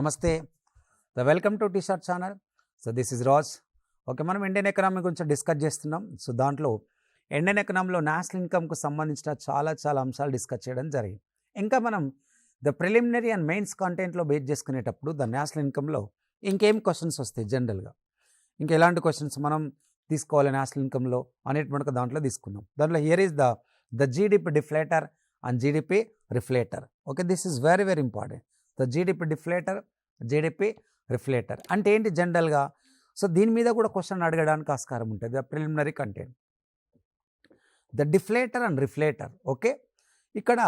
నమస్తే, welcome to T short channel. So this is Raj. Okay, మనం Indian economy గురించి discuss చేస్తున్నాం. సో దాంట్లో ఇండియన్ ఎకనామీలో నేషనల్ ఇన్కమ్కు సంబంధించిన చాలా అంశాలు డిస్కస్ చేయడం జరిగింది. ఇంకా మనం ద ప్రిలిమినరీ అండ్ మెయిన్స్ కంటెంట్లో బేస్ చేసుకునేటప్పుడు ద నేషనల్ ఇన్కమ్లో ఇంకేం క్వశ్చన్స్ వస్తాయి జనరల్గా, ఇంకా ఎలాంటి క్వశ్చన్స్ మనం తీసుకోవాలి నేషనల్ ఇన్కమ్లో అనేటువంటి దాంట్లో తీసుకున్నాం. దాంట్లో here is the GDP deflator and GDP reflator. Okay, this is very important. The GDP deflator, GDP reflator అంటే ఏంటి జనరల్గా. సో దీని మీద కూడా క్వశ్చన్ అడగడానికి ఆస్కారం ఉంటుంది. The preliminary content, the deflator and reflator. Okay, ఇక్కడ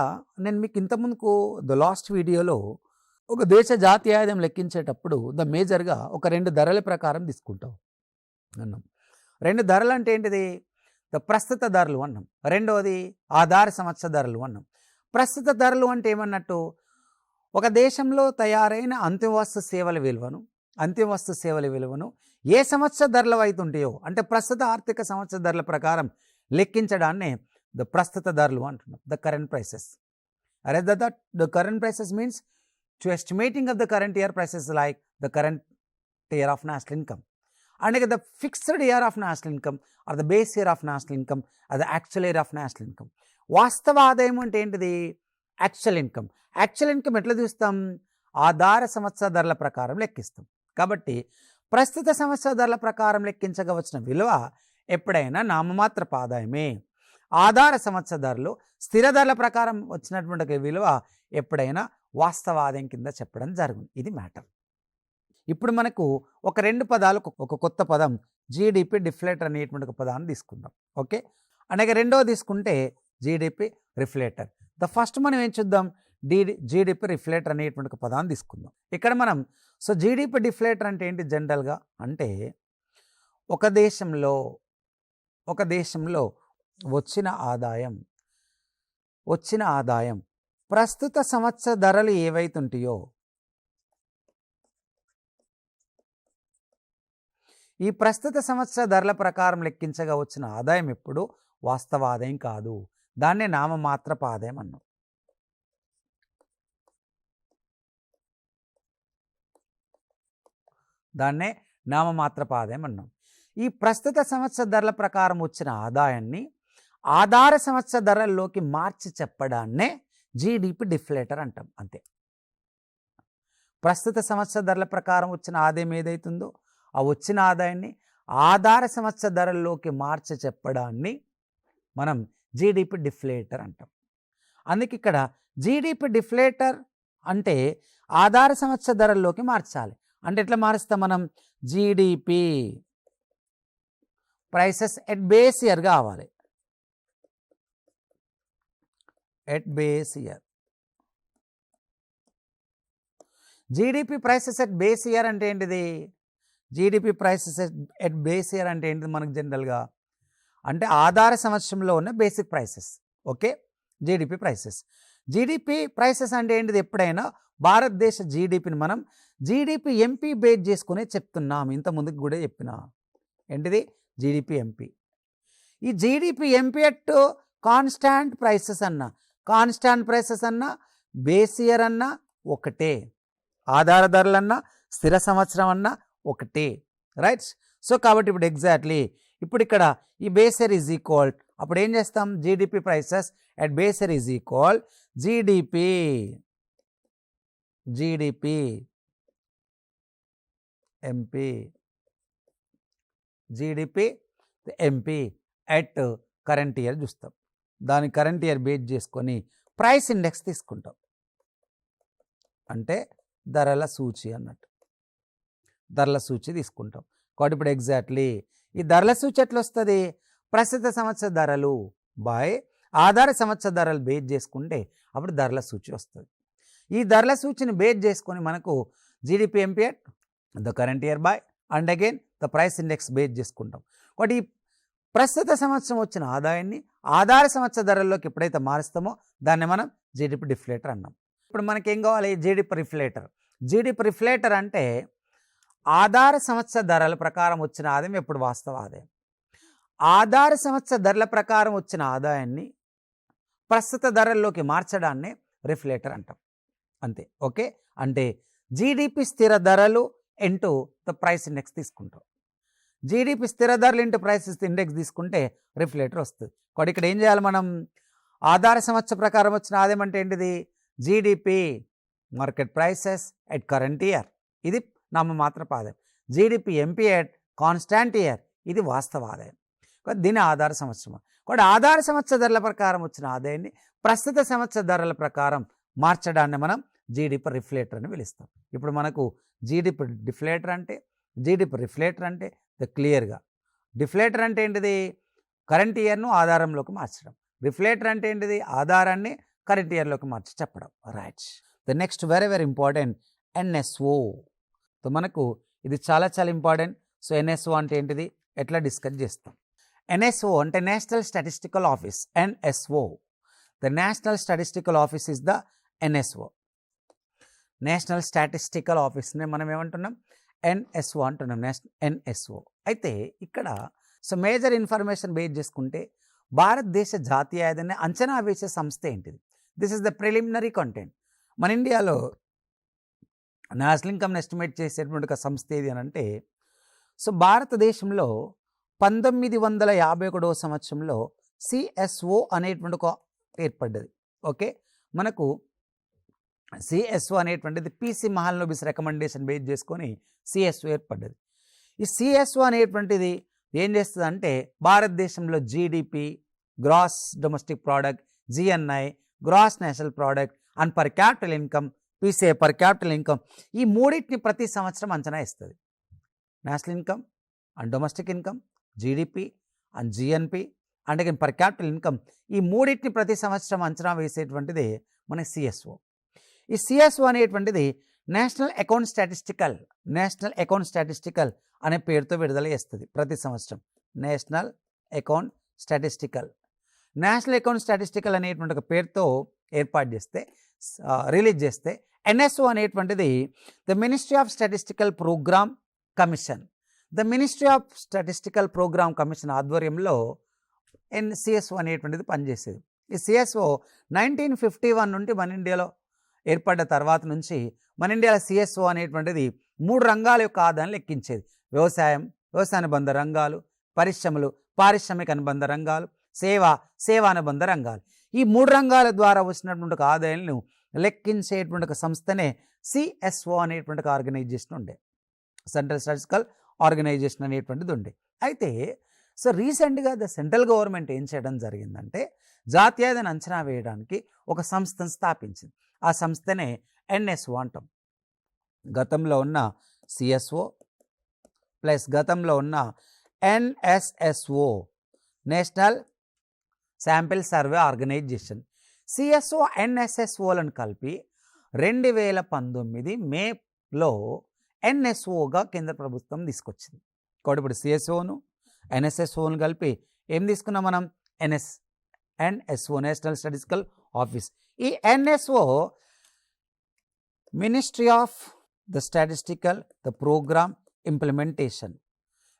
నేను మీకు ఇంతకుముందుకు ద లాస్ట్ వీడియోలో ఒక దేశ జాతీయ ఆదాయం లెక్కించేటప్పుడు ద మేజర్గా ఒక రెండు ధరల ప్రకారం తీసుకుంటాం అన్నాం. రెండు ధరలు అంటే ఏంటిది? ద ప్రస్తుత ధరలు అన్నాం. రెండవది ఆధార సంవత్సర ధరలు అన్నాం. ప్రస్తుత ధరలు అంటే ఏమన్నట్టు, ఒక దేశంలో తయారైన అంతిమ వస్తు సేవల విలువను ఏ సంవత్సర ధరలు అవుతుంటాయో అంటే ప్రస్తుత ఆర్థిక సంవత్సర ధరల ప్రకారం లెక్కించడాన్నే ద ప్రస్తుత ధరలు అంటున్నాం, ద కరెంట్ ప్రైసెస్. అరే the current prices means to estimating of the current year prices like the current year of national income and the fixed year of national income or the base year of national income or the actual year of national income. వాస్తవ ఆదాయం అంటే ఏంటిది? Actual income. Actual income ఎట్లా చూస్తాం? ఆధార సంవత్సర ధరల ప్రకారం లెక్కిస్తాం. కాబట్టి ప్రస్తుత సంవత్సర ధరల ప్రకారం లెక్కించగవచ్చిన విలువ ఎప్పుడైనా నామమాత్రపు ఆదాయమే. ఆధార సంవత్సర ధరలు స్థిర ధరల ప్రకారం వచ్చినటువంటి విలువ ఎప్పుడైనా వాస్తవ ఆదాయం కింద చెప్పడం జరుగుతుంది. ఇది మ్యాటర్. ఇప్పుడు మనకు ఒక రెండు పదాలు, ఒక కొత్త పదం జీడిపి డిఫ్లేటర్ అనేటువంటి ఒక పదాన్ని తీసుకుందాం. ఓకే, అలాగే రెండవ తీసుకుంటే జీడిపి రిఫ్లేటర్. ద ఫస్ట్ మనం ఏం చూద్దాం, జీడిపి రిఫ్లేటర్ అనేటువంటి ఒక పదాన్ని తీసుకుందాం. ఇక్కడ మనం సో జీడిపి డిఫ్లేటర్ అంటే ఏంటి జనరల్గా అంటే ఒక దేశంలో వచ్చిన ఆదాయం ప్రస్తుత సంవత్సర ధరలు ఏవైతుంటాయో ఈ ప్రస్తుత సంవత్సర ధరల ప్రకారం లెక్కించగా వచ్చిన ఆదాయం ఎప్పుడు వాస్తవ ఆదాయం కాదు. దాన్నే నామమాత్రపు ఆదాయం అన్నాం. ఈ ప్రస్తుత సంవత్సర ధరల ప్రకారం వచ్చిన ఆదాయాన్ని ఆధార సంవత్సర ధరల్లోకి మార్చి చెప్పడాన్నే జీడిపి డిఫ్లేటర్ అంటాం. అంతే. ప్రస్తుత సంవత్సర ధరల ప్రకారం వచ్చిన ఆదాయం ఏదైతుందో ఆ వచ్చిన ఆదాయాన్ని ఆధార సంవత్సర ధరల్లోకి మార్చి చెప్పడాన్ని మనం జీడిపి డిఫ్లేటర్ అంటాం. అందుకే ఇక్కడ జీడిపి డిఫ్లేటర్ అంటే ఆధార సంవత్సర ధరల్లోకి మార్చాలి. అంటే ఎట్లా మారుస్తాం మనం? GDP prices at base year కావాలి. At base year. GDP prices at base year అంటే ఏంటిది? GDP prices at base year అంటే ఏంటిది మనకు జనరల్గా అంటే ఆధార సంవత్సరంలో ఉన్న basic prices. Okay, GDP prices అంటే ఏంటిది? ఎప్పుడైనా భారతదేశ జీడిపిని మనం జీడిపి ఎంపీ బేస్ చేసుకునే చెప్తున్నాం. ఇంత ముందుకు కూడా చెప్పిన ఏంటిది? GDP MP. ఈ GDP MP at constant prices అన్న బేస్ ఇయర్ అన్నా ఒకటే, ఆధార ధరలన్నా స్థిర సంవత్సరం అన్నా ఒకటే. రైట్. సో కాబట్టి ఇప్పుడు ఎగ్జాక్ట్లీ ఇప్పుడు ఇక్కడ ఈ బేస్ ఇయర్ ఈజ్ ఈక్వల్, అప్పుడు ఏం చేస్తాం? GDP prices at base year is equal GDP MP at current year చూస్తాం. దాని కరెంట్ ఇయర్ బేస్ చేసుకొని ప్రైస్ ఇండెక్స్ తీసుకుంటాం. అంటే ధరల సూచి అన్నట్టు, ధరల సూచి తీసుకుంటాం. కాబట్టి ఇప్పుడు ఎగ్జాక్ట్లీ ఈ ధరల సూచి ఎట్లా వస్తుంది? ప్రస్తుత సంవత్సర ధరలు బై ఆధార సంవత్సర ధరలు బేస్ చేసుకుంటే అప్పుడు ధరల సూచి వస్తుంది. ఈ ధరల సూచిని బేస్ చేసుకొని మనకు GDP MP at the current year by and again the price index base చేసుకుంటాం. కాబట్టి ఈ ప్రస్తుత సంవత్సరం వచ్చిన ఆదాయాన్ని ఆధార సంవత్సర ధరల్లోకి ఎప్పుడైతే మారుస్తామో దాన్ని మనం జీడిపి డిఫ్లేటర్ అన్నాం. ఇప్పుడు మనకేం కావాలి? జీడిపి రిఫ్లేటర్ అంటే ఆధార సంవత్సర ధరల ప్రకారం వచ్చిన ఆదాయం ఎప్పుడు వాస్తవ ఆదాయం. ఆధార సంవత్సర ధరల ప్రకారం వచ్చిన ఆదాయాన్ని ప్రస్తుత ధరల్లోకి మార్చడాన్ని రిఫ్లేటర్ అంటాం. అంతే. ఓకే, అంటే జీడిపి స్థిర ధరలు ఇంటూ ద ప్రైస్ ఇండెక్స్ తీసుకుంటాం. జీడిపి స్థిర ధరలు ఇంటూ ప్రైస్ ఇండెక్స్ తీసుకుంటే రిఫ్లేటర్ వస్తుంది. కాబట్టి ఇక్కడ ఏం చేయాలి మనం? ఆధార సంవత్సర ప్రకారం వచ్చిన ఆదాయం అంటే ఏంటిది? GDP market prices at current year, ఇది నామమాత్రపు ఆదాయం. GDP MP at constant year, ఇది వాస్తవ ఆదాయం. దీని ఆధార సంవత్సరం. కాబట్టి ఆధార సంవత్సర ధరల ప్రకారం వచ్చిన ఆదాయాన్ని ప్రస్తుత సంవత్సర ధరల ప్రకారం మార్చడాన్ని మనం జీడిపి రిఫ్లేటర్ అని పిలుస్తాం. ఇప్పుడు మనకు జీడిపి డిఫ్లేటర్ అంటే, జీడిపి రిఫ్లేటర్ అంటే క్లియర్గా, డిఫ్లేటర్ అంటే ఏంటిది? కరెంట్ ఇయర్ను ఆధారంలోకి మార్చడం. రిఫ్లేటర్ అంటే ఏంటిది? ఆధారాన్ని కరెంట్ ఇయర్లోకి మార్చి చెప్పడం. Right. The next very very important NSO. So మనకు ఇది చాలా చాలా ఇంపార్టెంట్. సో ఎన్ఎస్ఓ అంటే ఏంటిది? ఎట్లా డిస్కస్ చేస్తాం. ఎన్ఎస్ఓ అంటే national statistical office. NSO, the national statistical office is the NSO. National statistical ఆఫీస్ని మనం ఏమంటున్నాం? ఎన్ఎస్ఓ అంటున్నాం. ఎన్ఎస్ఓ. అయితే ఇక్కడ సో మేజర్ ఇన్ఫర్మేషన్ బేస్ చేసుకుంటే భారతదేశ జాతీయ ఆదాయాన్ని అంచనా వేసే సంస్థ ఏంటిది? This is the preliminary content. మన ఇండియాలో నేషనల్ ఇన్కమ్ని ఎస్టిమేట్ చేసేటువంటి ఒక సంస్థ ఏది అని అంటే, సో భారతదేశంలో 1951వ సంవత్సరంలో సిఎస్ఓ అనేటువంటి ఒక ఏర్పడ్డది. ఓకే, మనకు సిఎస్ఓ అనేటువంటిది పిసి మహాలనోబిస్ రికమెండేషన్ బేస్ చేసుకొని సిఎస్ఓ ఏర్పడ్డది. ఈ సిఎస్ఓ అనేటువంటిది ఏం చేస్తుంది అంటే భారతదేశంలో GDP, gross domestic product, GNI, gross national product and per capital income, PCI per capital income, ఈ మూడింటిని ప్రతి సంవత్సరం అంచనా ఇస్తుంది. National income and domestic income, GDP and GNP and again per capital income, ఈ మూడింటిని ప్రతి సంవత్సరం అంచనా వేసేటువంటిది మన సిఎస్ఓ. ఈ సిఎస్ఓ అనేటువంటిది నేషనల్ అకౌంట్ స్టాటిస్టికల్ అనే పేరుతో విడుదల చేస్తుంది ప్రతి సంవత్సరం. నేషనల్ అకౌంట్ స్టాటిస్టికల్ అనేటువంటి ఒక పేరుతో ఏర్పాటు చేస్తే, రిలీజ్ చేస్తే, ఎన్ఎస్ఓ అనేటువంటిది the ministry of statistical program commission. The ministry of statistical program commission ఆధ్వర్యంలో సిఎస్ఓ అనేటువంటిది పనిచేసేది. ఈ సిఎస్ఓ 1951 నుండి మన ఇండియాలో ఏర్పడ్డ తర్వాత నుంచి మన ఇండియాలో సిఎస్ఓ అనేటువంటిది 3 రంగాల యొక్క ఆదాయాన్ని లెక్కించేది. వ్యవసాయ అనుబంధ రంగాలు, పరిశ్రమలు, పారిశ్రామిక అనుబంధ రంగాలు, సేవానుబంధ రంగాలు. ఈ 3 రంగాల ద్వారా వచ్చినటువంటి ఒక ఆదాయాలను లెక్కించేటువంటి ఒక సంస్థనే సిఎస్ఓ అనేటువంటి ఒక ఆర్గనైజేషన్ ఉండే, సెంట్రల్ స్టాటిస్టికల్ ఆర్గనైజేషన్ అనేటువంటిది ఉండే. అయితే సో రీసెంట్గా ద సెంట్రల్ గవర్నమెంట్ ఏం చేయడం జరిగిందంటే జాతీయ ఆదాయాన్ని అంచనా వేయడానికి ఒక సంస్థను స్థాపించింది. ఆ సంస్థనే ఎన్ఎస్ఓ అంటాం. గతంలో ఉన్న సిఎస్ఓ ప్లస్ గతంలో ఉన్న NSSO, national sample survey organisation. CSO ఎన్ఎస్ఎస్ఓలను కలిపి 2019 మేలో ఎన్ఎస్ఓగా కేంద్ర ప్రభుత్వం తీసుకొచ్చింది. కాబట్టి ఇప్పుడు సిఎస్ఓను ఎన్ఎస్ఎస్ఓను కలిపి ఏం తీసుకున్నాం మనం? NSO, national statistical office. ఈ NSO ministry of the statistical the programme implementation.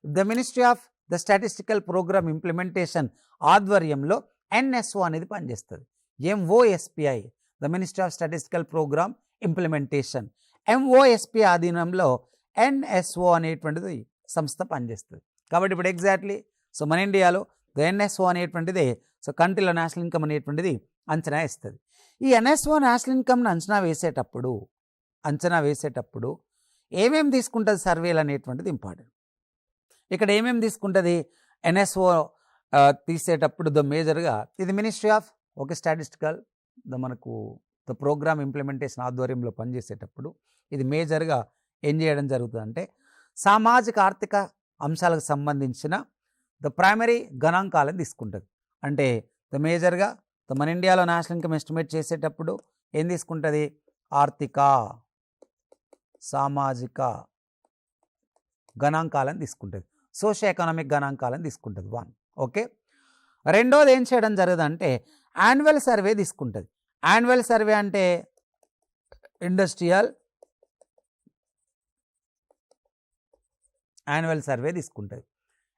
The ministry of the statistical programme implementation ఆధ్వర్యంలో ఎన్ఎస్ఓ అనేది పనిచేస్తుంది. MOSPI, the ministry of statistical programme implementation, MOSP ఆధీనంలో ఎన్ఎస్ఓ అనేటువంటిది సంస్థ పనిచేస్తుంది. కాబట్టి ఇప్పుడు ఎగ్జాక్ట్లీ సో మన ఇండియాలో ద ఎన్ఎస్ఓ అనేటువంటిది సో కంట్రీలో నేషనల్ ఇన్కమ్ అనేటువంటిది అంచనా వేస్తుంది. ఈ ఎన్ఎస్ఓ నేషనల్ ఇన్కమ్ను అంచనా వేసేటప్పుడు ఏమేమి తీసుకుంటుంది సర్వేలు అనేటువంటిది ఇంపార్టెంట్. ఇక్కడ ఏమేమి తీసుకుంటుంది ఎన్ఎస్ఓ తీసేటప్పుడు ద మేజర్గా ఇది మినిస్ట్రీ ఆఫ్ స్టాటిస్టికల్ మనకు ద ప్రోగ్రామ్ ఇంప్లిమెంటేషన్ ఆధ్వర్యంలో పనిచేసేటప్పుడు ఇది మేజర్గా ఏం చేయడం జరుగుతుందంటే సామాజిక ఆర్థిక అంశాలకు సంబంధించిన ద ప్రైమరీ గణాంకాలను తీసుకుంటుంది. అంటే ద మేజర్గా మన ఇండియాలో నేషనల్ ఇన్కమ్ ఎస్టిమేట్ చేసేటప్పుడు ఏం తీసుకుంటుంది? ఆర్థిక సామాజిక గణాంకాలను తీసుకుంటుంది, సోషియో ఎకనామిక్ గణాంకాలను తీసుకుంటుంది. 1. ఓకే, రెండోది ఏం చేయడం జరుగుతుంది అంటే యాన్యువల్ సర్వే తీసుకుంటుంది. యాన్యువల్ సర్వే అంటే ఇండస్ట్రియల్ యాన్యువల్ సర్వే తీసుకుంటుంది,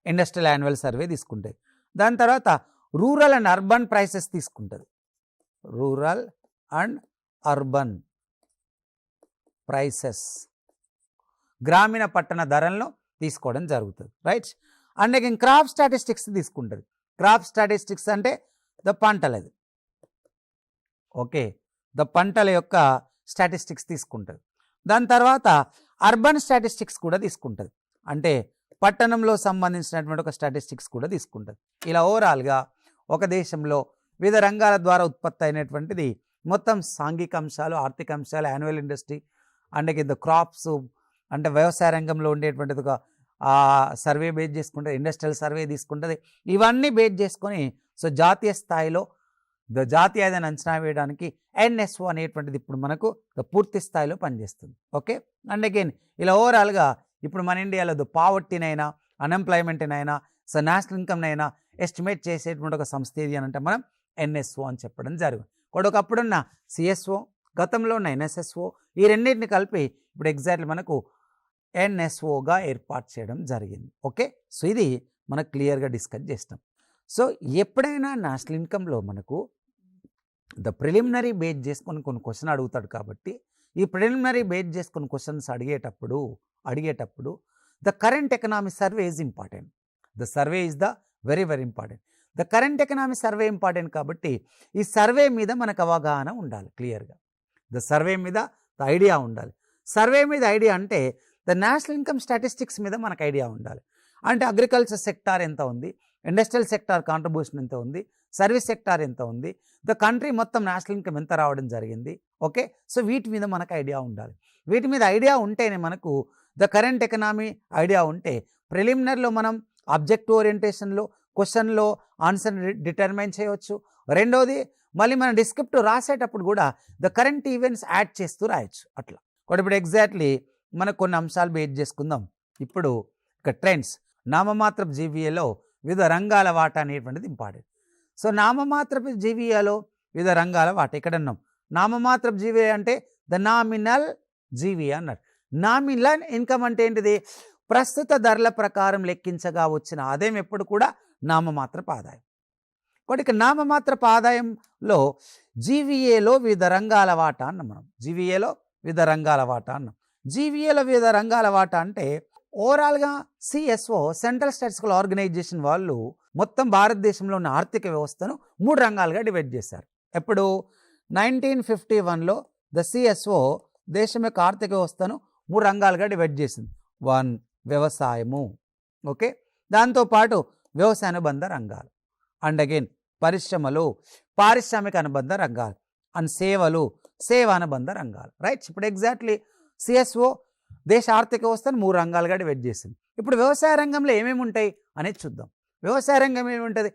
ఇండస్ట్రియల్ యాన్యువల్ సర్వే తీసుకుంటుంది. దాని తర్వాత రూరల్ అండ్ అర్బన్ ప్రైసెస్ తీసుకుంటుంది, రూరల్ అండ్ అర్బన్ ప్రైసెస్, గ్రామీణ పట్టణ ధరలను తీసుకోవడం జరుగుతుంది, right. And again crop statistics తీసుకుంటుంది. క్రాప్ స్టాటిస్టిక్స్ అంటే ద పంటలది, ఓకే, ద పంటల యొక్క స్టాటిస్టిక్స్ తీసుకుంటుంది. దాని తర్వాత అర్బన్ స్టాటిస్టిక్స్ కూడా తీసుకుంటుంది, అంటే పట్టణంలో సంబంధించినటువంటి ఒక స్టాటిస్టిక్స్ కూడా తీసుకుంటుంది. ఇలా ఓవరాల్గా ఒక దేశంలో వివిధ రంగాల ద్వారా ఉత్పత్తి అయినటువంటిది మొత్తం సాంఘిక అంశాలు, ఆర్థిక అంశాలు, annual industry, and again the crops, అంటే వ్యవసాయ రంగంలో ఉండేటువంటిది ఒక సర్వే బేస్ చేసుకుంటుంది, ఇండస్ట్రియల్ సర్వే తీసుకుంటుంది. ఇవన్నీ బేస్ చేసుకొని సో జాతీయ స్థాయిలో జాతీయ ఆదాయాన్ని అంచనా వేయడానికి ఎన్ఎస్ఓ అనేటువంటిది ఇప్పుడు మనకు పూర్తి స్థాయిలో పనిచేస్తుంది, ఓకే. అండ్ అగైన్ ఇలా ఓవరాల్గా ఇప్పుడు మన ఇండియాలో పావర్టీనైనా, అన్ఎంప్లాయ్మెంట్నైనా, సో నేషనల్ ఇన్కమ్నైనా ఎస్టిమేట్ చేసేటువంటి ఒక సంస్థ ఏది అని అంటే మనం ఎన్ఎస్ఓ అని చెప్పడం జరిగింది. ఒకప్పుడున్న సిఎస్ఓ, గతంలో ఉన్న ఎన్ఎస్ఎస్ఓ, ఈ రెండింటిని కలిపి ఇప్పుడు ఎగ్జాక్ట్లీ మనకు ఎన్ఎస్ఓగా ఏర్పాటు చేయడం జరిగింది, ఓకే. సో ఇది మనకు క్లియర్గా డిస్కస్ చేస్తాం. సో ఎప్పుడైనా నేషనల్ ఇన్కంలో మనకు ద ప్రిలిమినరీ బేస్ చేసుకొని కొన్ని క్వశ్చన్ అడుగుతాడు, కాబట్టి ఈ ప్రిలిమినరీ బేస్ చేసుకొని క్వశ్చన్స్ అడిగేటప్పుడు the current economy survey is important. The survey is the very very important. The current economy survey important కాబట్టి ఈ సర్వే మీద మనకు అవగాహన ఉండాలి క్లియర్గా. ద సర్వే మీద ద ఐడియా ఉండాలి. సర్వే మీద ఐడియా అంటే ద నేషనల్ ఇన్కమ్ స్టాటిస్టిక్స్ మీద మనకు ఐడియా ఉండాలి. అంటే అగ్రికల్చర్ సెక్టార్ ఎంత ఉంది, ఇండస్ట్రియల్ సెక్టార్ కాంట్రిబ్యూషన్ ఎంత ఉంది, సర్వీస్ సెక్టార్ ఎంత ఉంది, ద కంట్రీ మొత్తం నేషనల్ ఇన్కమ్ ఎంత రావడం జరిగింది, ఓకే. సో వీటి మీద మనకు ఐడియా ఉండాలి. వీటి మీద ఐడియా ఉంటేనే మనకు ద కరెంట్ ఎకనామీ ఐడియా ఉంటే ప్రిలిమినరీలో మనం ఆబ్జెక్టివ్ ఓరియంటేషన్లో క్వశ్చన్లో ఆన్సర్ డిటర్మైన్ చేయవచ్చు. రెండోది మళ్ళీ మనం డిస్క్రిప్టివ్ రాసేటప్పుడు కూడా ద కరెంట్ ఈవెంట్స్ యాడ్ చేస్తూ రాయొచ్చు అట్లా. ఇప్పుడు ఎగ్జాక్ట్లీ మనకు కొన్ని అంశాలు బేస్ చేసుకుందాం. ఇప్పుడు ఇక ట్రెండ్స్, నామమాత్రపు జీవీఏలో వివిధ రంగాల వాటా అనేటువంటిది ఇంపార్టెంట్. సో నామమాత్రపు జీవీఏలో వివిధ రంగాల వాటా ఇక్కడ ఉన్నాం. నామమాత్రపు జీవీఏ అంటే ద నామినల్ జీవీఏ అన్నారు. నామినల్ ఇన్కమ్ అంటే ఏంటిది? ప్రస్తుత ధరల ప్రకారం లెక్కించగా వచ్చిన ఆదాయం ఎప్పుడు కూడా నామమాత్రపు ఆదాయం. కాబట్టి ఇక నామమాత్రపు ఆదాయంలో జీవీఏలో వివిధ రంగాల వాటా అన్నాం మనం. జీవీఏలో వివిధ రంగాల వాటా అన్నాం. జీవీఏలో వివిధ రంగాల వాటా అంటే ఓవరాల్గా సిఎస్ఓ సెంట్రల్ స్టాటిస్టికల్ ఆర్గనైజేషన్ వాళ్ళు మొత్తం భారతదేశంలో ఉన్న ఆర్థిక వ్యవస్థను 3 రంగాలుగా డివైడ్ చేశారు. ఎప్పుడు 1951లో ద సిఎస్ఓ దేశం యొక్క ఆర్థిక వ్యవస్థను 3 రంగాలుగా డివైడ్ చేసింది. 1 వ్యవసాయము, ఓకే, దాంతోపాటు వ్యవసాయ అనుబంధ రంగాలు, అండ్ అగైన్ పరిశ్రమలు, పారిశ్రామిక అనుబంధ రంగాలు, అండ్ సేవలు, సేవ అనుబంధ రంగాలు, రైట్. ఇప్పుడు ఎగ్జాక్ట్లీ సిఎస్ఓ దేశ ఆర్థిక వ్యవస్థను 3 రంగాలుగా డివైడ్ చేసింది. ఇప్పుడు వ్యవసాయ రంగంలో ఏమేమి ఉంటాయి అనేది చూద్దాం. వ్యవసాయ రంగం ఏముంటుంది?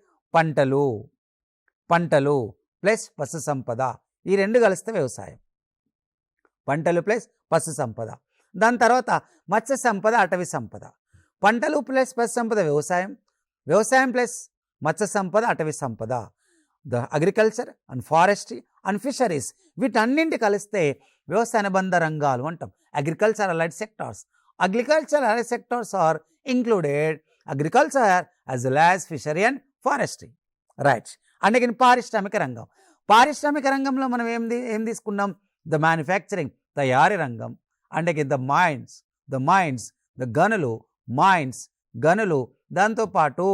పంటలు ప్లస్ పశు సంపద, ఈ 2 కలిస్తే వ్యవసాయం. పంటలు ప్లస్ పశు సంపద. దాని తర్వాత మత్స్య సంపద, అటవీ సంపద. పంటలు ప్లస్ పశు సంపద వ్యవసాయం, వ్యవసాయం ప్లస్ మత్స్య సంపద, అటవీ సంపద. The agriculture and forestry and fisheries, వీటన్నింటి కలిస్తే వ్యవసాయ అనుబంధ రంగాలు అంటాం. Agriculture allied sectors. Agriculture allied sectors are included agriculture as well as fishery and forestry, right. And again పారిశ్రామిక రంగం. పారిశ్రామిక రంగంలో మనం ఏం తీసుకున్నాం? ద మ్యానుఫ్యాక్చరింగ్, తయారీ రంగం. And again the mines, the గనులు, దాంతోపాటు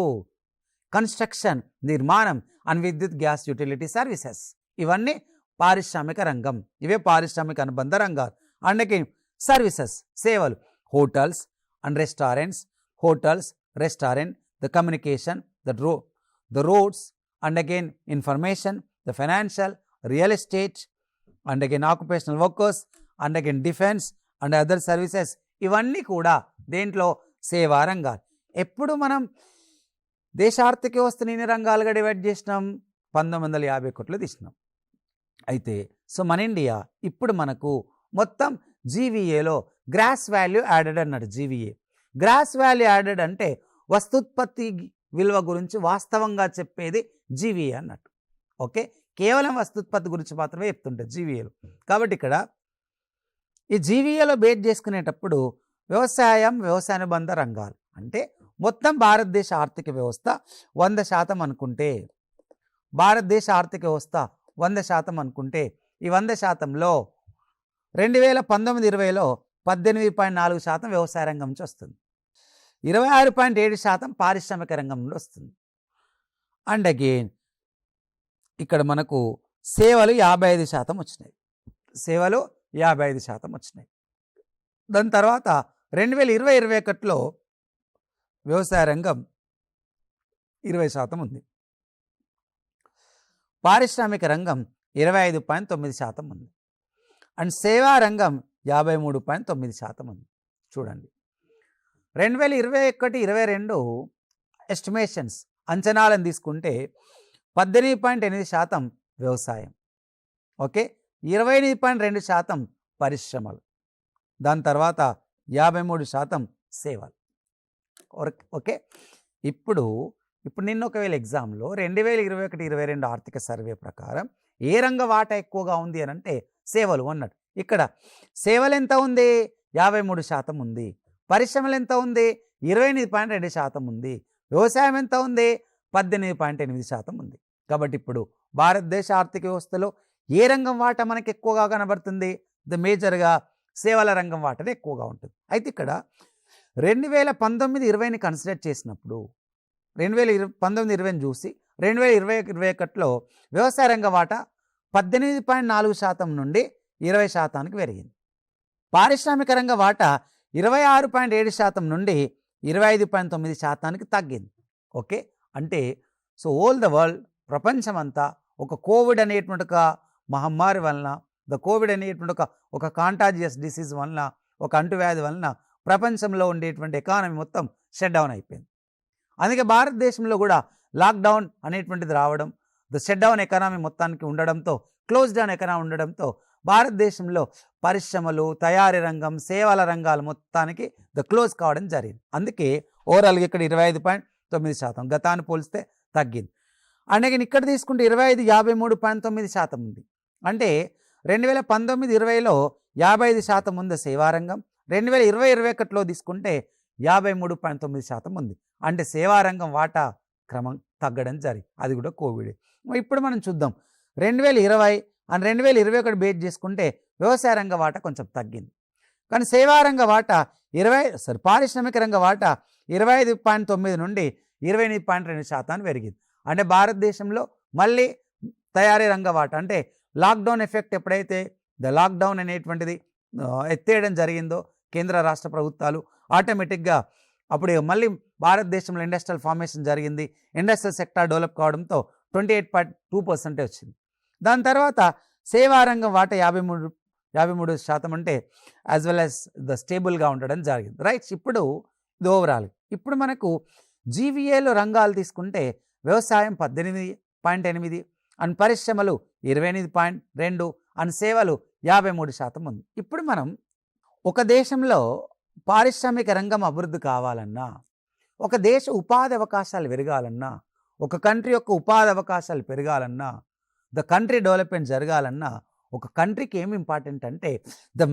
కన్స్ట్రక్షన్, నిర్మాణం, అండ్ విద్యుత్, గ్యాస్, యూటిలిటీ సర్వీసెస్, ఇవన్నీ పారిశ్రామిక రంగం. ఇవే పారిశ్రామిక అనుబంధ రంగాలు. అండ్ అగైన్ సర్వీసెస్, సేవలు, hotels, restaurant, the communication, the roads, and again information, the financial, real estate, and again occupational workers, and again defence and other services, ఇవన్నీ కూడా దేంట్లో? సేవా రంగాలు. ఎప్పుడు మనం దేశ ఆర్థిక వ్యవస్థని ఎన్ని రంగాలుగా డివైడ్ చేసినాం? 1951లో తీసినాం. అయితే సో మన ఇండియా ఇప్పుడు మనకు మొత్తం జీవీఏలో గ్రాస్ వాల్యూ యాడెడ్ అన్నాడు. జీవీఏ గ్రాస్ వాల్యూ యాడెడ్ అంటే వస్తుత్పత్తి విలువ గురించి వాస్తవంగా చెప్పేది జీవీఏ అన్నట్టు, ఓకే. కేవలం వస్తుత్పత్తి గురించి మాత్రమే చెప్తుంటారు జీవీఏలో. కాబట్టి ఇక్కడ ఈ జీవీఏలో బేస్ చేసుకునేటప్పుడు వ్యవసాయ అనుబంధ రంగాలు అంటే మొత్తం భారతదేశ ఆర్థిక వ్యవస్థ 100% అనుకుంటే, భారతదేశ ఆర్థిక వ్యవస్థ 100% అనుకుంటే, ఈ 100%లో 2019-20లో 18.4% వ్యవసాయ రంగం నుంచి వస్తుంది. 26.7% పారిశ్రామిక రంగం నుండి వస్తుంది. అండ్ అగైన్ ఇక్కడ మనకు సేవలు 55% వచ్చినాయి. సేవలు 55% వచ్చినాయి. దాని తర్వాత 2020-21లో వ్యవసాయ రంగం 20% ఉంది. పారిశ్రామిక రంగం 25.9% ఉంది. అండ్ సేవా రంగం 53.9% ఉంది. చూడండి 2021-22 ఎస్టిమేషన్స్ అంచనాలను తీసుకుంటే 18.8% వ్యవసాయం, ఓకే, 28.2% పరిశ్రమలు, దాని తర్వాత 53% సేవలు, ఓకే. ఇప్పుడు నిన్న ఒకవేళ ఎగ్జామ్లో 2021-22 ఆర్థిక సర్వే ప్రకారం ఏ రంగ వాటా ఎక్కువగా ఉంది అని అంటే సేవలు అన్నాడు. ఇక్కడ సేవలు ఎంత ఉంది? 53% ఉంది. పరిశ్రమలు ఎంత ఉంది? 28.2% ఉంది. వ్యవసాయం ఎంత ఉంది? 18.8% ఉంది. కాబట్టి ఇప్పుడు భారతదేశ ఆర్థిక వ్యవస్థలో ఏ రంగం వాటా మనకి ఎక్కువగా కనబడుతుంది? మేజర్గా సేవల రంగం వాటనే ఎక్కువగా ఉంటుంది. అయితే ఇక్కడ 2019-20ని కన్సిడర్ చేసినప్పుడు 2019-20ని చూసి 2020-21లో వ్యవసాయ రంగ వాటా 18.4% నుండి 20%కి పెరిగింది. పారిశ్రామిక రంగ వాటా 26.7% నుండి 25.9%కి తగ్గింది. ఓకే, అంటే సో ఆల్ ద వరల్డ్, ప్రపంచమంతా ఒక కోవిడ్ అనేటువంటి ఒక మహమ్మారి వలన, కోవిడ్ అనేటువంటి ఒక కాంటాజియస్ డిసీజ్ వలన, ఒక అంటువ్యాధి వలన ప్రపంచంలో ఉండేటువంటి ఎకానమీ మొత్తం షట్ డౌన్ అయిపోయింది. అందుకే భారతదేశంలో కూడా లాక్డౌన్ అనేటువంటిది రావడం, షట్ డౌన్ ఎకానమీ మొత్తానికి ఉండడంతో, క్లోజ్ డౌన్ ఎకానమీ ఉండడంతో భారతదేశంలో పరిశ్రమలు, తయారీ రంగం, సేవల రంగాలు మొత్తానికి క్లోజ్ కావడం జరిగింది. అందుకే ఓవరాల్గా ఇక్కడ 25.9%, గతాన్ని పోలిస్తే తగ్గింది. అంటే ఇక్కడ తీసుకుంటే 25 53.9% ఉంది. అంటే 2019-20లో 55% ఉంది సేవారంగం, 2020-21లో తీసుకుంటే 53.9% ఉంది. అంటే సేవారంగం వాటా క్రమం తగ్గడం జరిగింది. అది కూడా కోవిడ్. ఇప్పుడు మనం చూద్దాం 2020 అండ్ 2021 బేస్ చేసుకుంటే వ్యవసాయ రంగ వాటా కొంచెం తగ్గింది. కానీ సేవారంగ వాటా పారిశ్రామిక రంగ వాటా 25.9 నుండి 28.2% పెరిగింది. అంటే భారతదేశంలో మళ్ళీ తయారీ రంగ వాటా, అంటే లాక్డౌన్ ఎఫెక్ట్ ఎప్పుడైతే లాక్డౌన్ అనేటువంటిది ఎత్తేయడం జరిగిందో కేంద్ర రాష్ట్ర ప్రభుత్వాలు, ఆటోమేటిక్గా అప్పుడు మళ్ళీ భారతదేశంలో ఇండస్ట్రియల్ ఫార్మేషన్ జరిగింది. ఇండస్ట్రియల్ సెక్టార్ డెవలప్ కావడంతో 28.2% వచ్చింది. దాని తర్వాత సేవారంగం వాటా 53% అంటే యాజ్ వెల్ యాజ్ స్టేబుల్గా ఉండడం జరిగింది. రైట్, ఇప్పుడు ఇది ఓవరాల్. ఇప్పుడు మనకు జీవీఏలో రంగాలు తీసుకుంటే వ్యవసాయం 18.8 అండ్ పరిశ్రమలు 28.2 అండ్ సేవలు 53% ఉంది. ఇప్పుడు మనం ఒక దేశంలో పారిశ్రామిక రంగం అభివృద్ధి కావాలన్నా, ఒక దేశ ఉపాధి అవకాశాలు పెరగాలన్నా, ఒక కంట్రీ యొక్క ఉపాధి అవకాశాలు పెరగాలన్నా, కంట్రీ డెవలప్మెంట్ జరగాలన్నా ఒక కంట్రీకి ఏమి ఇంపార్టెంట్ అంటే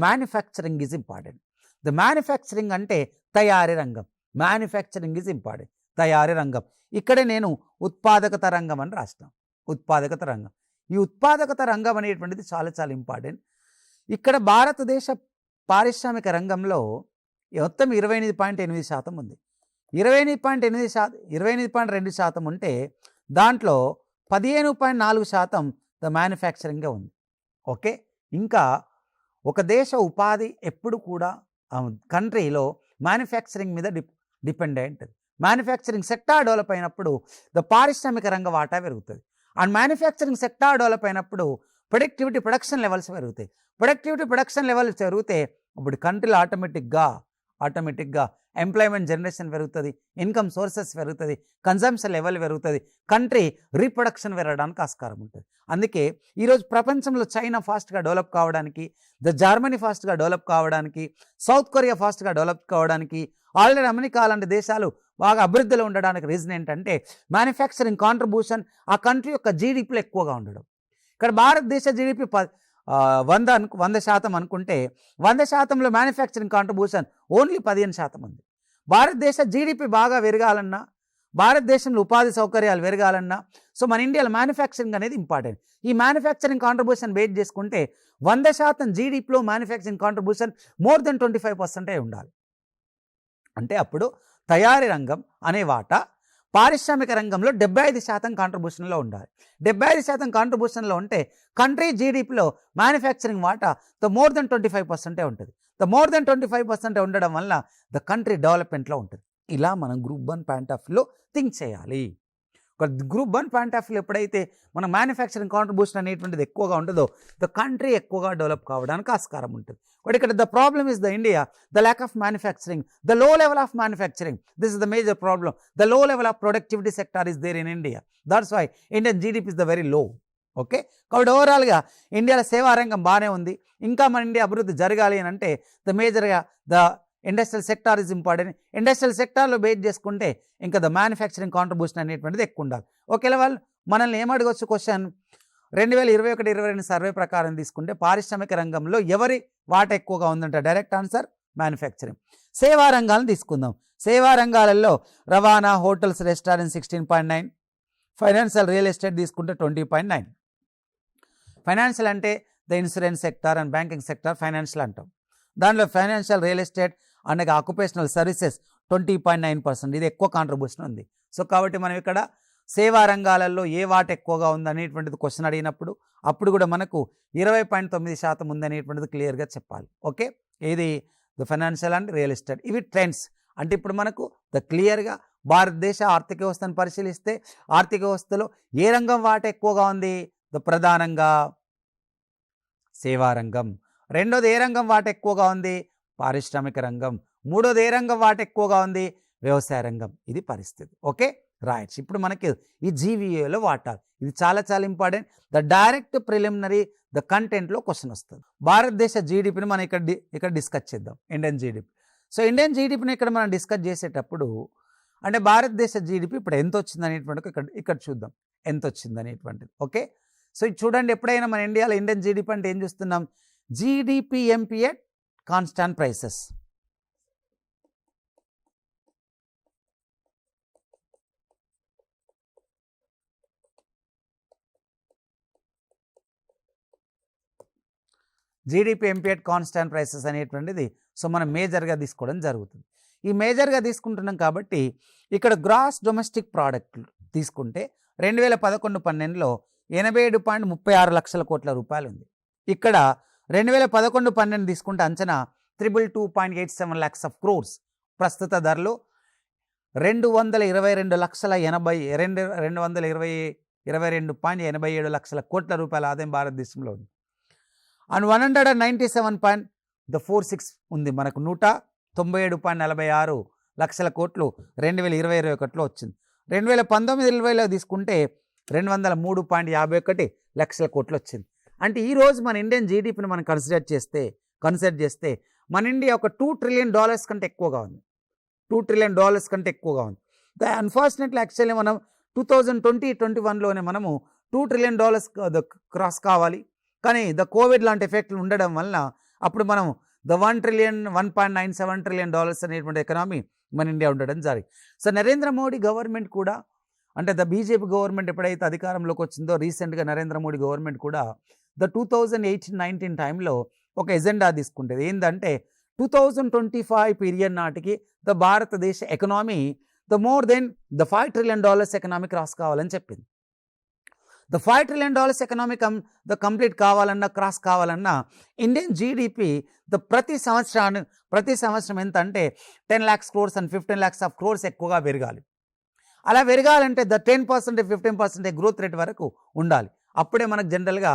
మ్యానుఫ్యాక్చరింగ్ ఈజ్ ఇంపార్టెంట్. మ్యానుఫ్యాక్చరింగ్ అంటే తయారీ రంగం. మ్యానుఫ్యాక్చరింగ్ ఈజ్ ఇంపార్టెంట్, తయారీ రంగం. ఇక్కడే నేను ఉత్పాదకత రంగం అని రాస్తాను. ఉత్పాదకత రంగం, ఈ ఉత్పాదకత రంగం అనేటువంటిది చాలా చాలా ఇంపార్టెంట్. ఇక్కడ భారతదేశ పారిశ్రామిక రంగంలో మొత్తం 28.8% ఉంది. 28.2% ఉంటే దాంట్లో 15.4% మ్యానుఫ్యాక్చరింగే ఉంది. ఓకే, ఇంకా ఒక దేశ ఉపాధి ఎప్పుడు కూడా కంట్రీలో మ్యానుఫ్యాక్చరింగ్ మీద డిపెండ్ అయి ఉంటుంది. మ్యానుఫ్యాక్చరింగ్ సెక్టార్ డెవలప్ అయినప్పుడు పారిశ్రామిక రంగ వాటా పెరుగుతుంది. అండ్ మ్యానుఫ్యాక్చరింగ్ సెక్టార్ డెవలప్ అయినప్పుడు ప్రొడక్షన్ లెవెల్స్ పెరుగుతాయి. ప్రొడక్షన్ లెవెల్స్ పెరిగితే ఇప్పుడు కంట్రీలో ఆటోమేటిక్గా ఎంప్లాయ్మెంట్ జనరేషన్ పెరుగుతుంది, ఇన్కమ్ సోర్సెస్ పెరుగుతుంది, కన్జంప్షన్ లెవెల్ పెరుగుతుంది, కంట్రీ రీప్రొడక్షన్ పెరగడానికి ఆస్కారం ఉంటుంది. అందుకే ఈరోజు ప్రపంచంలో చైనా ఫాస్ట్గా డెవలప్ కావడానికి, జర్మనీ ఫాస్ట్గా డెవలప్ కావడానికి, సౌత్ కొరియా ఫాస్ట్గా డెవలప్ కావడానికి, ఆల్రెడీ అమెరికా లాంటి దేశాలు బాగా అభివృద్ధిలో ఉండడానికి రీజన్ ఏంటంటే మ్యానుఫ్యాక్చరింగ్ కాంట్రిబ్యూషన్ ఆ కంట్రీ యొక్క జీడిపిలో ఎక్కువగా ఉండడం. ఇక్కడ భారతదేశ జీడిపి 100% అనుకుంటే 100%లో మ్యానుఫ్యాక్చరింగ్ కాంట్రిబ్యూషన్ ఓన్లీ 15% ఉంది. భారతదేశ జీడిపి బాగా పెరగాలన్నా, భారతదేశంలో ఉపాధి సౌకర్యాలు పెరగాలన్నా సో మన ఇండియాలో మ్యానుఫ్యాక్చరింగ్ అనేది ఇంపార్టెంట్. ఈ మ్యానుఫ్యాక్చరింగ్ కాంట్రిబ్యూషన్ బేస్ చేసుకుంటే 100% జీడీపీలో మ్యానుఫ్యాక్చరింగ్ కాంట్రిబ్యూషన్ మోర్ దెన్ 25% ఉండాలి. అంటే అప్పుడు తయారీ రంగం అనే వాటా పారిశ్రామిక రంగంలో 75% కాంట్రిబ్యూషన్లో ఉండాలి. 75% కాంట్రిబ్యూషన్లో ఉంటే కంట్రీ జీడీపీలో మ్యానుఫ్యాక్చరింగ్ వాటా ద మోర్ దెన్ 25% ఉంటుంది. ద మోర్ దెన్ 25% ఉండడం వల్ల ద కంట్రీ డెవలప్మెంట్లో ఉంటుంది. ఇలా మనం గ్రూప్ 1 పాయింట్ ఆఫ్ వ్యూలో థింక్ చేయాలి. ఒక గ్రూప్ 1 పాయింట్ ఆఫ్ వ్యూలో ఎప్పుడైతే మన మ్యానుఫ్యాక్చరింగ్ కాంట్రిబ్యూషన్ అనేటువంటిది ఎక్కువగా ఉంటుందో ద కంట్రీ ఎక్కువగా డెవలప్ కావడానికి ఆస్కారం ఉంటుంది. బట్ ఇక్కడ the problem is the India, the lack of manufacturing, the low level of manufacturing. This is the major problem. The low level of productivity sector is there in India. That's why Indian GDP is the very low. Okay, కాబట్టి ఓవరాల్గా ఇండియాలో సేవా రంగం బాగానే ఉంది. ఇంకా మన India అభివృద్ధి జరగాలి అని అంటే ద మేజర్గా the industrial sector is important. Industrial సెక్టార్లో బేస్ చేసుకుంటే ఇంకా ద మ్యానుఫ్యాక్చరింగ్ కాంట్రిబ్యూషన్ అనేటువంటిది ఎక్కువ ఉండాలి. ఒకేలా వాళ్ళు మనల్ని ఏమడగవచ్చు క్వశ్చన్, 2021-22 సర్వే ప్రకారం తీసుకుంటే పారిశ్రామిక రంగంలో ఎవరి వాట ఎక్కువగా ఉందంటే డైరెక్ట్ ఆన్సర్ మ్యానుఫ్యాక్చరింగ్. సేవా రంగాలను తీసుకుందాం. సేవా రంగాలలో రవాణా, hotels, restaurant 16.9, financial real estate తీసుకుంటే 20.9. ఫైనాన్షియల్ అంటే the insurance sector and banking sector financial అంటాం. దానిలో ఫైనాన్షియల్ రియల్ ఎస్టేట్ అనగా ఆక్యుపేషనల్ సర్వీసెస్ 20.9%, ఇది ఎక్కువ కాంట్రిబ్యూషన్ ఉంది. సో కాబట్టి మనం ఇక్కడ సేవా రంగాలలో ఏ వాట ఎక్కువగా ఉందనేటువంటిది క్వశ్చన్ అడిగినప్పుడు అప్పుడు కూడా మనకు 20.9% ఉందనేటువంటిది క్లియర్గా చెప్పాలి. ఓకే, ఏది the financial and real estate. ఇవి ట్రెండ్స్. అంటే ఇప్పుడు మనకు ద క్లియర్గా భారతదేశ ఆర్థిక వ్యవస్థను పరిశీలిస్తే ఆర్థిక వ్యవస్థలో ఏ రంగం వాట ఎక్కువగా ఉంది? ద ప్రధానంగా సేవా రంగం. రెండోది ఏ రంగం వాట ఎక్కువగా ఉంది? పారిశ్రామిక రంగం. మూడోది ఏ రంగం వాట ఎక్కువగా ఉంది? వ్యవసాయ రంగం. ఇది పరిస్థితి. Okay right. ఇప్పుడు మనకి ఈ జీవీఏలో వాటాలు, ఇది చాలా చాలా important. The direct preliminary the కంటెంట్లో క్వశ్చన్ వస్తుంది. భారతదేశ జీడిపిని మనం ఇక్కడ డిస్కస్ చేద్దాం, ఇండియన్ జీడిపి. సో ఇండియన్ జీడిపిని ఇక్కడ మనం డిస్కస్ చేసేటప్పుడు అంటే భారతదేశ జీడిపి ఇప్పుడు ఎంత వచ్చింది అనేటువంటిది ఇక్కడ చూద్దాం ఎంత వచ్చింది అనేటువంటిది. ఓకే, సో ఇది చూడండి, ఎప్పుడైనా మన ఇండియాలో ఇండియన్ జీడిపి అంటే ఏం చూస్తున్నాం? GDP MP at constant prices. GDP MP at constant prices అనేటువంటిది సో మనం మేజర్గా తీసుకోవడం జరుగుతుంది. ఈ మేజర్గా తీసుకుంటున్నాం కాబట్టి ఇక్కడ గ్రాస్ డొమెస్టిక్ ప్రోడక్ట్ తీసుకుంటే 2011-12లో 87.36 లక్షల కోట్ల రూపాయలు ఉంది. ఇక్కడ 2011-12 తీసుకుంటే అంచనా 222.87 lakhs of crores. ప్రస్తుత ధరలు 222 లక్షల కోట్ల రూపాయల ఆదాయం భారతదేశంలో ఉంది. అండ్ 197.46 ఉంది. మనకు 197.46 లక్షల కోట్లు 2020-21లో వచ్చింది. 2019-20లో తీసుకుంటే 203.51 లక్షల కోట్లు వచ్చింది. అంటే ఈరోజు మన ఇండియన్ జీడిపిని మనం కన్సిడర్ చేస్తే మన ఇండియా ఒక $2 trillion కంటే ఎక్కువగా ఉంది. $2 trillion కంటే ఎక్కువగా ఉంది. అన్ఫార్చునేట్లీ యాక్చువల్లీ మనం 2020-21లోనే మనము $2 trillion క్రాస్ కావాలి. కానీ ద కోవిడ్ లాంటి ఎఫెక్ట్లు ఉండడం వలన అప్పుడు మనం ద $1.97 trillion అనేటువంటి ఎకనామీ మన ఇండియా ఉండడం జరిగింది. సో నరేంద్ర మోడీ గవర్నమెంట్ కూడా అంటే ద బీజేపీ గవర్నమెంట్ ఎప్పుడైతే అధికారంలోకి వచ్చిందో రీసెంట్గా నరేంద్ర మోడీ గవర్నమెంట్ కూడా ద 2018-19 టైంలో ఒక ఎజెండా తీసుకుంటుంది. ఏంటంటే 2025 పీరియడ్ నాటికి ద భారతదేశ economy the more than the $5 trillion economy cross కావాలని చెప్పింది. The $5 trillion economic the complete కావాలన్నా క్రాస్ కావాలన్నా ఇండియన్ జీడిపి ద ప్రతి సంవత్సరం ఎంత అంటే 10 lakhs crores and 15 lakhs of crores ఎక్కువగా పెరగాలి. అలా పెరగాలంటే ద 10%-15% గ్రోత్ రేట్ వరకు ఉండాలి. అప్పుడే మనకు జనరల్గా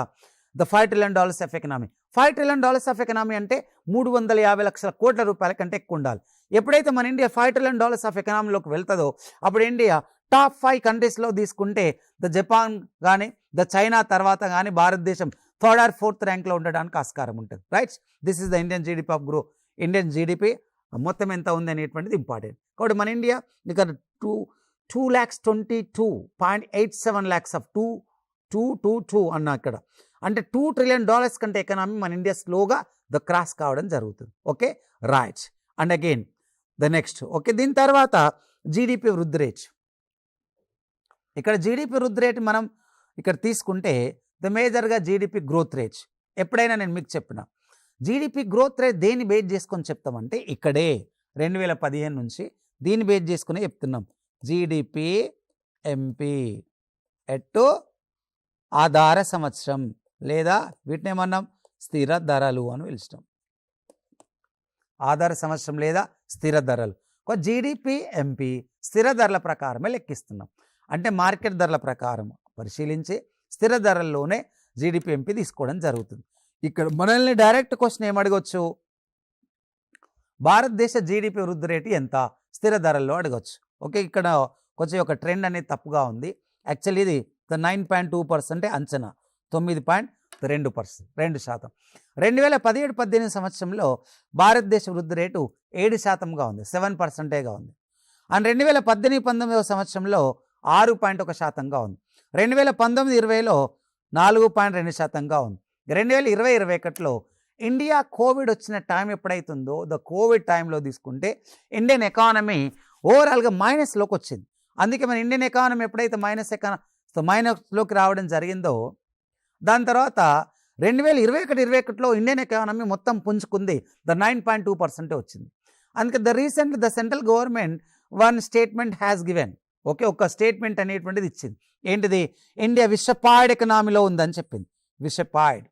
the $5 trillion of economy. $5 trillion of economy అంటే 350 లక్షల కోట్ల రూపాయల కంటే ఎక్కువ ఉండాలి. ఎప్పుడైతే మన ఇండియా $5 trillion ఆఫ్ ఎకనామీలోకి వెళ్తుందో అప్పుడు ఇండియా టాప్ 5 కంట్రీస్లో తీసుకుంటే ద జపాన్ కానీ ద చైనా తర్వాత కానీ భారతదేశం 3rd or 4th ర్యాంక్లో ఉండడానికి ఆస్కారం ఉంటుంది. Right, this is the Indian GDP of grow. Indian GDP మొత్తం ఎంత ఉంది అనేటువంటిది ఇంపార్టెంట్. కాబట్టి మన ఇండియా ఇక్కడ 222.87 lakhs ఆఫ్ 222 అన్న ఇక్కడ అంటే $2 trillion కంటే ఎకనామీ మన ఇండియా స్లోగా ద క్రాస్ కావడం జరుగుతుంది. Okay right. And again the next. Okay, దీని తర్వాత జీడిపి వృద్ధి రేట్. ఇక్కడ జీడిపి వృద్ధి రేటు మనం ఇక్కడ తీసుకుంటే మేజర్గా జీడిపి గ్రోత్ రేట్. ఎప్పుడైనా నేను మీకు చెప్పిన జీడిపి గ్రోత్ రేట్ దేన్ని బేస్ చేసుకొని చెప్తామంటే ఇక్కడే 2015 నుంచి దీన్ని బేస్ చేసుకుని చెప్తున్నాం. జీడిపి ఎంపీ ఎట్టు ఆధార సంవత్సరం, లేదా వీటిని ఏమన్నాం స్థిర ధరలు అని పిలుస్తాం. ఆధార సంవత్సరం లేదా స్థిర ధరలు. జీడిపి ఎంపీ స్థిర ధరల ప్రకారమే లెక్కిస్తున్నాం. అంటే మార్కెట్ ధరల ప్రకారం పరిశీలించి స్థిర ధరల్లోనే జీడిపి ఎంపీ తీసుకోవడం జరుగుతుంది. ఇక్కడ మనల్ని డైరెక్ట్ క్వశ్చన్ ఏమడగొచ్చు, భారతదేశ జీడిపి వృద్ధి రేటు ఎంత స్థిర ధరల్లో అడగచ్చు. ఓకే, ఇక్కడ కొంచెం ఒక ట్రెండ్ అనేది తప్పుగా ఉంది. యాక్చువల్లీ ఇది 9.2% అంచనా, 9.2%, 2%. 2017-18 సంవత్సరంలో భారతదేశ వృద్ధి రేటు 7%గా ఉంది, 7%గా ఉంది. అండ్ 2018-19 సంవత్సరంలో 6.1%గా ఉంది. 2019-20లో 4.2%గా ఉంది. 2020-21లో ఇండియా కోవిడ్ వచ్చిన టైం ఎప్పుడైతుందో ద కోవిడ్ టైంలో తీసుకుంటే ఇండియన్ ఎకానమీ ఓవరాల్గా మైనస్లోకి వచ్చింది. అందుకే మన ఇండియన్ ఎకానమీ ఎప్పుడైతే మైనస్లోకి రావడం జరిగిందో దాని తర్వాత 2021-21లో ఇండియన్ ఎకానమీ మొత్తం పుంజుకుంది, ద 9.2% వచ్చింది. అందుకే the central government one statement has given. Okay, ఒక స్టేట్మెంట్ అనేటువంటిది ఇచ్చింది. ఏంటిది, ఇండియా విషపాయిడ్ ఎకనామీలో ఉందని చెప్పింది. విషపాయిడ్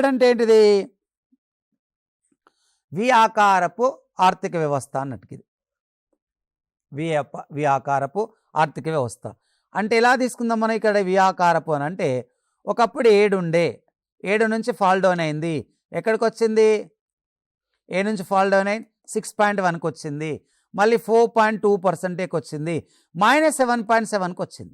అంటే ఏంటిది, వి ఆకారపు ఆర్థిక వ్యవస్థ అన్నట్టుకి. వి ఆకారపు ఆర్థిక వ్యవస్థ అంటే ఎలా తీసుకుందాం మనం ఇక్కడ వి ఆకారపు అని అంటే ఒకప్పుడు 7 ఉండే, 7 నుంచి ఫాల్ డౌన్ అయింది. ఎక్కడికి వచ్చింది, 7 నుంచి ఫాల్ డౌన్ అయింది 6.1కి వచ్చింది. మళ్ళీ 4.2%కి వచ్చింది. -7.7కి వచ్చింది.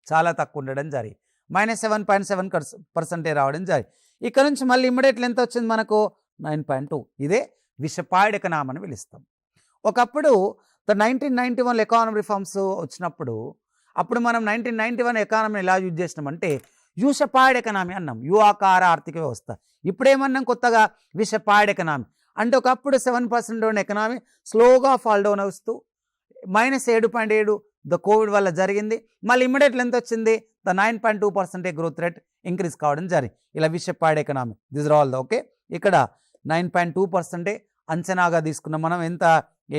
చాలా తక్కువ ఉండడం జరిగింది. -7.7% రావడం జరిగింది. ఇక్కడ నుంచి మళ్ళీ ఇమ్మీడియట్లీ ఎంత వచ్చింది మనకు 9.2. ఇదే విషపాయిడ్ ఎకనామీ అని పిలుస్తాం. ఒకప్పుడు 1991 ఎకానమీ రిఫార్మ్స్ వచ్చినప్పుడు అప్పుడు మనం 1991 ఎకానమీని ఎలా యూజ్ చేసినామంటే యూషపాయిడ్ ఎకనామీ అన్నాం, యు ఆకార ఆర్థిక వ్యవస్థ. ఇప్పుడేమన్నాం కొత్తగా విషపాయిడ్ ఎకనామీ. అంటే ఒకప్పుడు 7% ఉన్న ఎకనామీ స్లోగా ఫాల్ డౌన్ వస్తూ -7.7 ద కోవిడ్ వల్ల జరిగింది. మళ్ళీ ఇమ్మీడియట్లీ ఎంత వచ్చింది, ద 9.2% గ్రోత్ రేట్ ఇంక్రీజ్ కావడం జరిగింది. ఇలా విషపాయిడ్ economy, this are all the. Okay, ఇక్కడ 9.2% అంచనాగా తీసుకున్నాం మనం. ఎంత,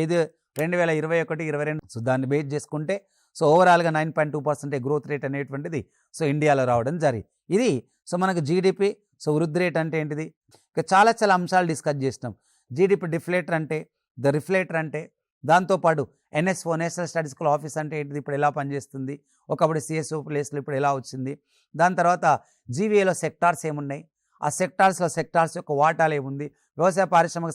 ఏది 2021-22. సో దాన్ని బేస్ చేసుకుంటే సో ఓవరాల్గా 9.2% గ్రోత్ రేట్ అనేటువంటిది సో ఇండియాలో రావడం జరిగింది. ఇది సో మనకు జీడిపి సో వృద్ధి రేట్ అంటే ఏంటిది, ఇక చాలా అంశాలు డిస్కస్ చేసినాం. జీడిపి డిఫ్లేటర్ అంటే, ద రిఫ్లేటర్ అంటే, దాంతోపాటు NSO నేషనల్ స్టాటిస్టికల్ ఆఫీస్ అంటే ఏంటిది, ఇప్పుడు ఎలా పనిచేస్తుంది, ఒకప్పుడు CSO ప్లేస్లో ఇప్పుడు ఎలా వచ్చింది. దాని తర్వాత జీవీఏలో సెక్టార్స్ ఏమున్నాయి, ఆ సెక్టార్స్ యొక్క వాటాలు ఏముంది, వ్యవసాయ పారిశ్రామిక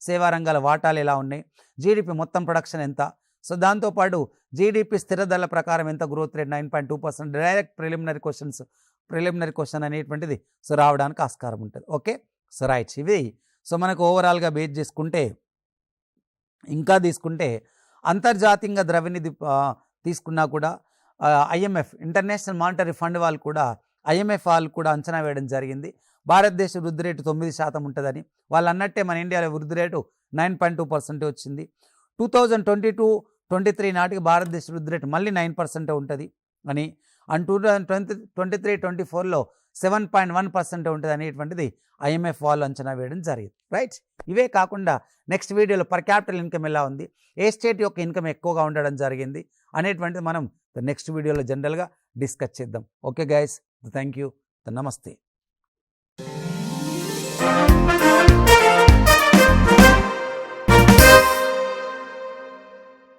సేవా రంగాల వాటాలు ఎలా ఉన్నాయి, జీడిపి మొత్తం ప్రొడక్షన్ ఎంత. సో దాంతోపాటు జీడిపి స్థిర ధరల ప్రకారం ఎంత growth rate 9.2%. Direct preliminary question అనేటువంటిది సో రావడానికి ఆస్కారం ఉంటుంది. ఓకే, సో రైట్, ఇవి సో మనకు ఓవరాల్గా బేస్ చేసుకుంటే ఇంకా తీసుకుంటే అంతర్జాతీయంగా ద్రవ్యనిధి తీసుకున్నా కూడా IMF ఇంటర్నేషనల్ మానిటరీ ఫండ్ వాళ్ళు కూడా IMF వాళ్ళు కూడా అంచనా వేయడం జరిగింది. భారతదేశ వృద్ధి రేటు 9% ఉంటుందని. వాళ్ళు అన్నట్టే మన ఇండియాలో వృద్ధి రేటు 9.2% వచ్చింది. 2022-23 నాటికి భారతదేశ వృద్ధి రేటు మళ్ళీ 9% ఉంటుంది అని. అండ్ 2023-24లో 7.1% ఉంటుంది అనేటువంటిది IMF వాళ్ళు అంచనా వేయడం జరిగింది. రైట్, ఇవే కాకుండా నెక్స్ట్ వీడియోలో పర్ క్యాపిటల్ ఇన్కమ్ ఎలా ఉంది, ఏ స్టేట్ యొక్క ఇన్కమ్ ఎక్కువగా ఉండడం జరిగింది అనేటువంటిది మనం నెక్స్ట్ వీడియోలో జనరల్గా డిస్కస్ చేద్దాం. ఓకే గైస్, థ్యాంక్ యూ, నమస్తే.